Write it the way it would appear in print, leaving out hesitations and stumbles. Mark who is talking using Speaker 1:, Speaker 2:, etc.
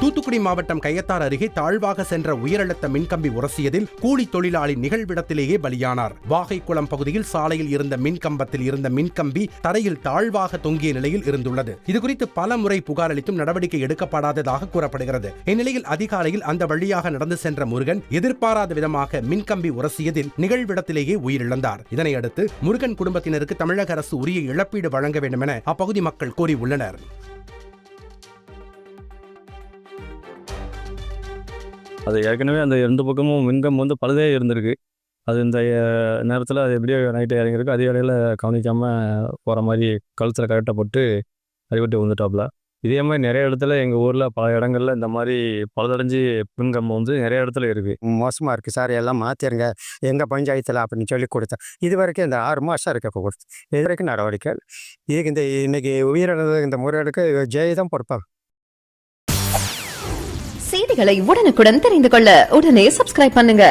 Speaker 1: தூத்துக்குடி மாவட்டம் கயத்தார் அருகே தாழ்வாக சென்ற உயரழுத்த மின்கம்பி உரசியதில் கூலி தொழிலாளி நிகழ்விடத்திலேயே பலியானார். வாகைக்குளம் பகுதியில் சாலையில் இருந்த மின்கம்பத்தில் இருந்த மின்கம்பி தரையில் தாழ்வாக தொங்கிய நிலையில் இருந்துள்ளது. இதுகுறித்து பல முறை புகார் அளித்தும் நடவடிக்கை எடுக்கப்படாததாக கூறப்படுகிறது. இந்நிலையில் அதிகாலையில் அந்த வழியாக நடந்து சென்ற முருகன் எதிர்பாராத விதமாக மின்கம்பி உரசியதில் நிகழ்விடத்திலேயே உயிரிழந்தார். இதனையடுத்து முருகன் குடும்பத்தினருக்கு தமிழக அரசு உரிய இழப்பீடு வழங்க வேண்டும் என அப்பகுதி மக்கள் கோரியுள்ளனர்.
Speaker 2: அது ஏற்கனவே அந்த 2 பக்கமும் மின்கம் பழுதே இருந்திருக்கு. அது இந்த நேரத்தில் அது எப்படியோ நைட்டு இறங்கியிருக்கு. அதிகாலையில் கவனிக்காமல் போகிற மாதிரி கழுத்தில் கரெக்டாக போட்டு அடிபட்டு வந்துட்டாப்புல. இதே மாதிரி நிறைய இடத்துல எங்கள் ஊரில் பல இடங்களில் இந்த மாதிரி பழுதடைஞ்சு மின்கம்பம் நிறைய இடத்துல இருக்குது.
Speaker 3: மோசமாக இருக்குது சார், எல்லாம் மாற்றிடுங்க எங்கள் பஞ்சாயத்தில் அப்படின்னு சொல்லி கொடுத்தேன். இது வரைக்கும் இந்த 6 மாதம் இருக்க கொடுத்து இது வரைக்கும் நடவடிக்கை. இதுக்கு இன்னைக்கு உயிரிழந்த இந்த முறைகளுக்கு ஜெய தான் பொறுப்பாங்க.
Speaker 4: செய்திகளை உடனுக்குடன் தெரிந்து கொள்ள உடனே சப்ஸ்கிரைப் பண்ணுங்க.